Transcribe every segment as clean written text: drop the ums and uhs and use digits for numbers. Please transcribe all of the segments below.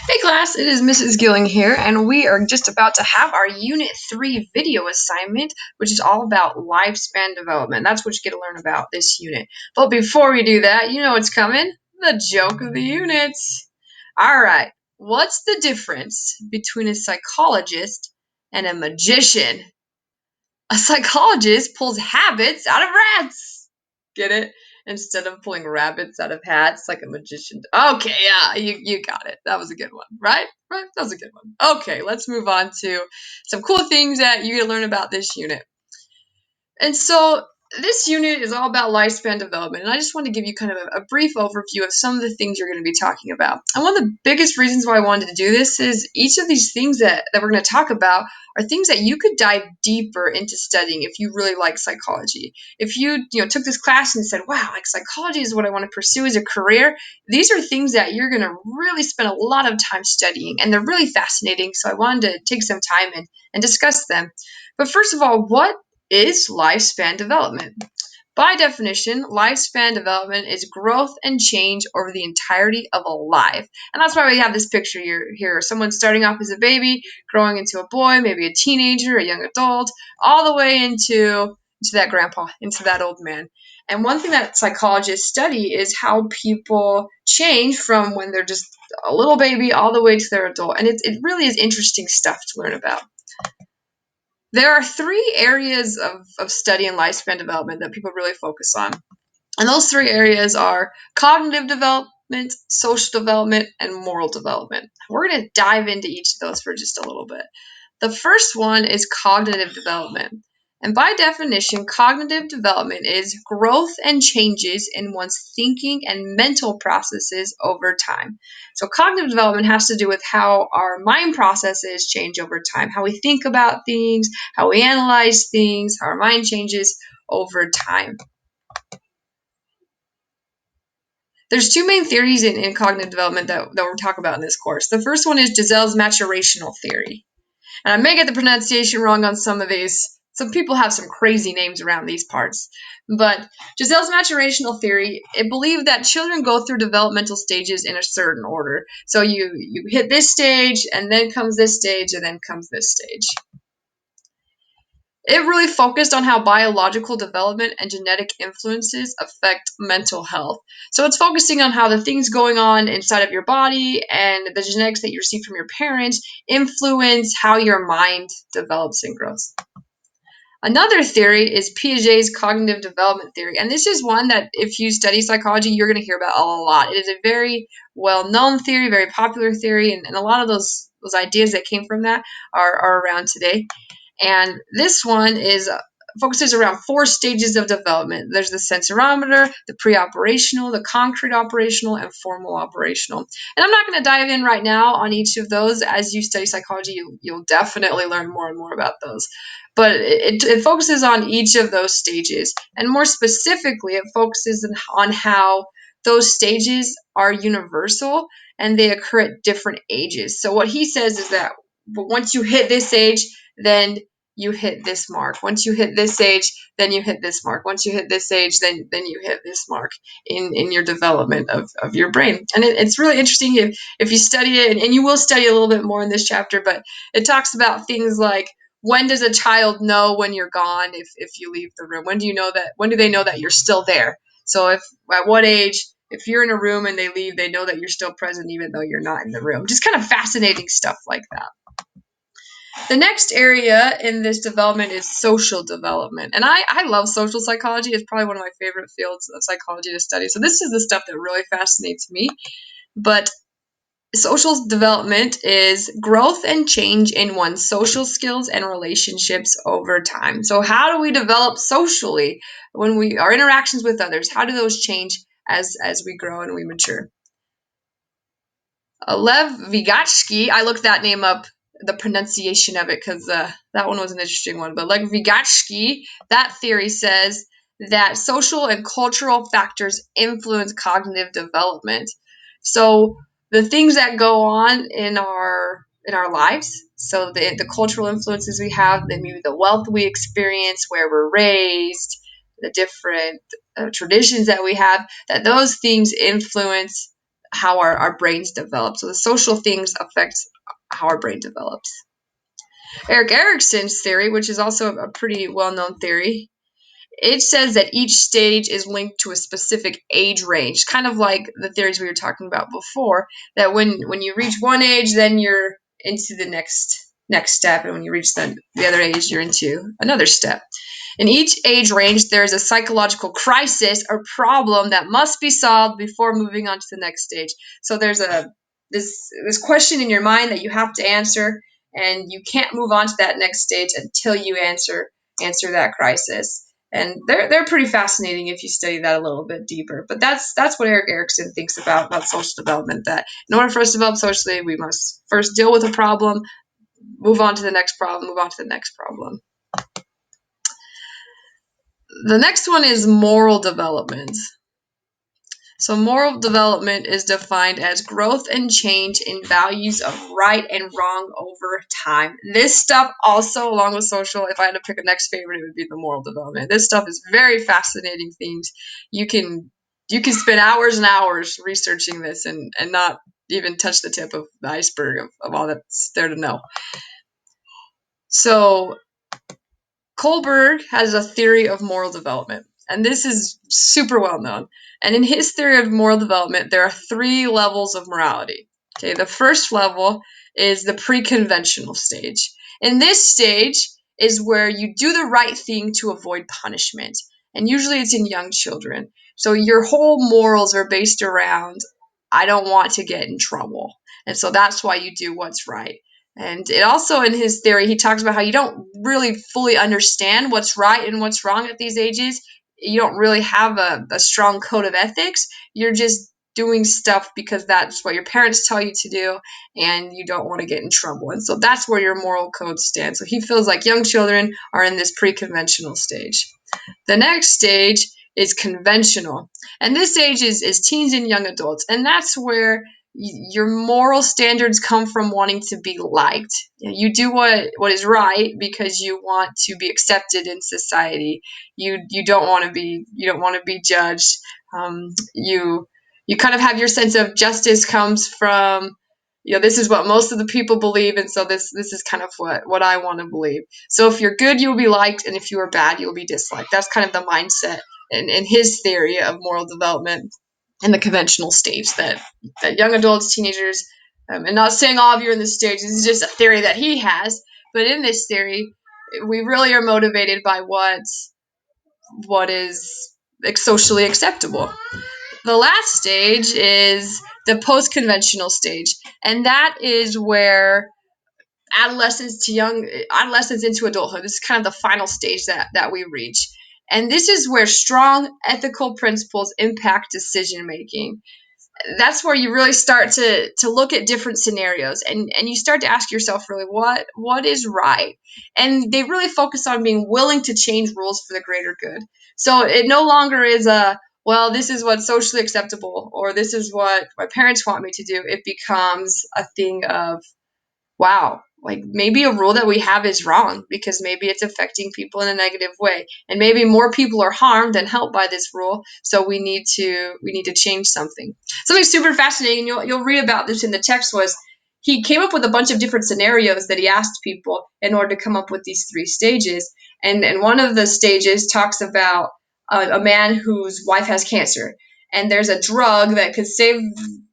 Hey class, it is Mrs. Gilling here, and we are just about to have our Unit 3 video assignment, which is all about lifespan development. That's what you get to learn about this unit. But before we do that, you know what's coming? The joke of the units. Alright, what's the difference between a psychologist and a magician? A psychologist pulls habits out of rats. Get it? Instead of pulling rabbits out of hats like a magician. Okay, yeah, you got it. That was a good one, right? Right? That was a good one. Okay, let's move on to some cool things that you get to learn about this unit. And so this unit is all about lifespan development, and I just want to give you kind of a brief overview of some of the things you're going to be talking about. And one of the biggest reasons why I wanted to do this is each of these things that we're going to talk about are things that you could dive deeper into studying if you really like psychology. If you took this class and said, wow, like psychology is what I want to pursue as a career, these are things that you're going to really spend a lot of time studying, and they're really fascinating, so I wanted to take some time and discuss them. But first of all, what is lifespan development? By definition, lifespan development is growth and change over the entirety of a life. And that's why we have this picture here. Someone starting off as a baby, growing into a boy, maybe a teenager, a young adult, all the way into that grandpa, into that old man. And one thing that psychologists study is how people change from when they're just a little baby all the way to their adult. And it really is interesting stuff to learn about. There are three areas of study in lifespan development that people really focus on. And those three areas are cognitive development, social development, and moral development. We're going to dive into each of those for just a little bit. The first one is cognitive development. And by definition, cognitive development is growth and changes in one's thinking and mental processes over time. So, cognitive development has to do with how our mind processes change over time, how we think about things, how we analyze things, how our mind changes over time. There's two main theories in cognitive development that we're talking about in this course. The first one is Giselle's maturational theory. And I may get the pronunciation wrong on some of these. Some people have some crazy names around these parts. But Giselle's maturational theory, it believed that children go through developmental stages in a certain order. So you hit this stage, and then comes this stage, and then comes this stage. It really focused on how biological development and genetic influences affect mental health. So it's focusing on how the things going on inside of your body and the genetics that you receive from your parents influence how your mind develops and grows. Another theory is Piaget's cognitive development theory. And this is one that if you study psychology, you're going to hear about a lot. It is a very well-known theory, very popular theory, and a lot of those ideas that came from that are around today. And this one focuses around 4 stages of development. There's the sensoromotor, the pre-operational, the concrete operational, and formal operational. And I'm not going to dive in right now on each of those. As you study psychology, you'll definitely learn more and more about those. But it focuses on each of those stages. And more specifically, it focuses on how those stages are universal and they occur at different ages. So what he says is that once you hit this age, then you hit this mark. Once you hit this age, then you hit this mark. Once you hit this age, then you hit this mark in your development of your brain. And it's really interesting if you study it, and you will study a little bit more in this chapter, but it talks about things like, when does a child know when you're gone if you leave the room? When do they know that you're still there? So at what age, if you're in a room and they leave, they know that you're still present even though you're not in the room. Just kind of fascinating stuff like that. The next area in this development is social development. And I love social psychology. It's probably one of my favorite fields of psychology to study. So this is the stuff that really fascinates me. But social development is growth and change in one's social skills and relationships over time. So how do we develop socially when our interactions with others? How do those change as we grow and we mature? Lev Vygotsky, I looked that name up, the pronunciation of it, because that one was an interesting one. But Lev Vygotsky, that theory says that social and cultural factors influence cognitive development. So the things that go on in our lives, so the cultural influences we have, then maybe the wealth we experience, where we're raised, the different traditions that we have, that those things influence how our brains develop. So the social things affect how our brain develops. Erik Erikson's theory, which is also a pretty well-known theory, it says that each stage is linked to a specific age range, kind of like the theories we were talking about before, that when you reach one age, then you're into the next step, and when you reach the other age, you're into another step. In each age range, there is a psychological crisis or problem that must be solved before moving on to the next stage. So there's this question in your mind that you have to answer, and you can't move on to that next stage until you answer that crisis. And they're pretty fascinating if you study that a little bit deeper. But that's what Erik Erikson thinks about social development. That in order for us to develop socially, we must first deal with a problem, move on to the next problem, move on to the next problem. The next one is moral development. So moral development is defined as growth and change in values of right and wrong over time. This stuff also, along with social, if I had to pick a next favorite, it would be the moral development. This stuff is very fascinating things. You can spend hours and hours researching this and not even touch the tip of the iceberg of all that's there to know. So Kohlberg has a theory of moral development, and this is super well known. And in his theory of moral development, there are 3 levels of morality. Okay, the first level is the pre-conventional stage. In this stage is where you do the right thing to avoid punishment, and usually it's in young children. So your whole morals are based around, I don't want to get in trouble, and so that's why you do what's right. And it also, in his theory, he talks about how you don't really fully understand what's right and what's wrong at these ages. You don't really have a strong code of ethics. You're just doing stuff because that's what your parents tell you to do, and you don't want to get in trouble. And so that's where your moral code stands. So he feels like young children are in this pre-conventional stage. The next stage is conventional. And this stage is teens and young adults. And that's where your moral standards come from wanting to be liked. You do what is right because you want to be accepted in society. You don't want to be judged. You kind of have your sense of justice comes from, this is what most of the people believe, and so this is kind of what I want to believe. So if you're good, you'll be liked, and if you are bad, you'll be disliked. That's kind of the mindset in his theory of moral development in the conventional stage that young adults, teenagers, and not saying all of you are in this stage. This is just a theory that he has. But in this theory, we really are motivated by what is socially acceptable. The last stage is the post-conventional stage, and that is where adolescence into adulthood. This is kind of the final stage that we reach. And this is where strong ethical principles impact decision making. That's where you really start to look at different scenarios, and you start to ask yourself, really, what is right. And they really focus on being willing to change rules for the greater good. So it no longer is well, this is what's socially acceptable, or this is what my parents want me to do. It becomes a thing of, wow, like maybe a rule that we have is wrong because maybe it's affecting people in a negative way, and maybe more people are harmed than helped by this rule, so we need to change something super fascinating. You'll read about this in the text. Was he came up with a bunch of different scenarios that he asked people in order to come up with these 3 stages, and one of the stages talks about a man whose wife has cancer, and there's a drug that could save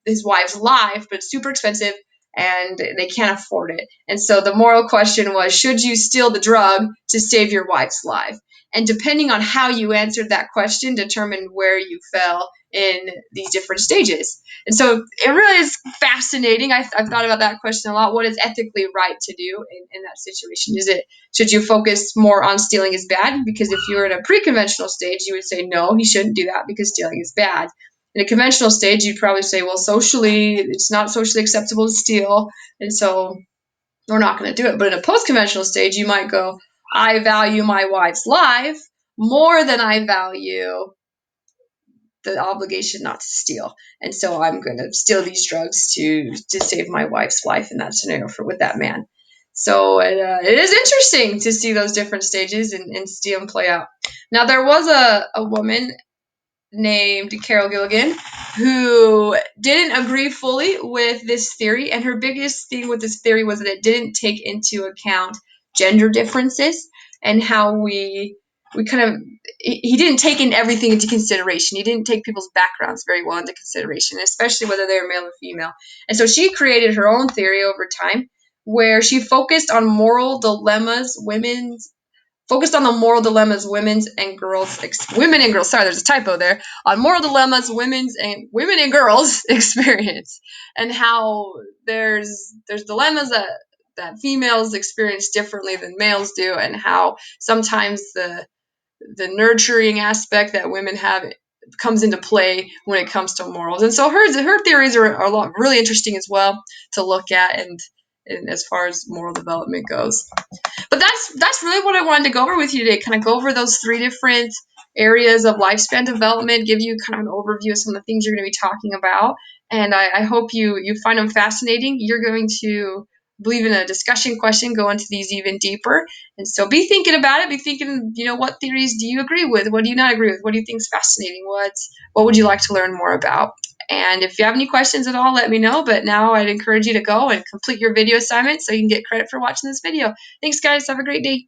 his wife's life, but it's super expensive and they can't afford it. And so the moral question was, should you steal the drug to save your wife's life? And depending on how you answered that question determined where you fell in these different stages. And so it really is fascinating. I've thought about that question a lot. What is ethically right to do in that situation? Should you focus more on stealing is bad? Because if you were in a pre-conventional stage, you would say, no, he shouldn't do that because stealing is bad. In a conventional stage, you'd probably say, well, socially, it's not socially acceptable to steal, and so we're not going to do it. But in a post-conventional stage, you might go, I value my wife's life more than I value the obligation not to steal, and so I'm going to steal these drugs to save my wife's life in that scenario with that man. So it is interesting to see those different stages and see them play out. Now, there was a woman named Carol Gilligan, who didn't agree fully with this theory. And her biggest thing with this theory was that it didn't take into account gender differences and how we kind of he didn't take in everything into consideration. He didn't take people's backgrounds very well into consideration, especially whether they were male or female. And so she created her own theory over time where she focused on moral dilemmas women's focused on the moral dilemmas women and girls, sorry, there's a typo there, on moral dilemmas women and girls experience, and how there's dilemmas that females experience differently than males do, and how sometimes the nurturing aspect that women have comes into play when it comes to morals. And so her theories are a lot really interesting as well to look at, and as far as moral development goes. But that's really what I wanted to go over with you today. Kind of go over those three different areas of lifespan development, give you kind of an overview of some of the things you're going to be talking about, and I hope you find them fascinating. You're going to believe in a discussion question, go into these even deeper, and so be thinking about it. Be thinking, what theories do you agree with? What do you not agree with? What do you think is fascinating? What would you like to learn more about? And if you have any questions at all, let me know. But now I'd encourage you to go and complete your video assignment so you can get credit for watching this video. Thanks, guys. Have a great day.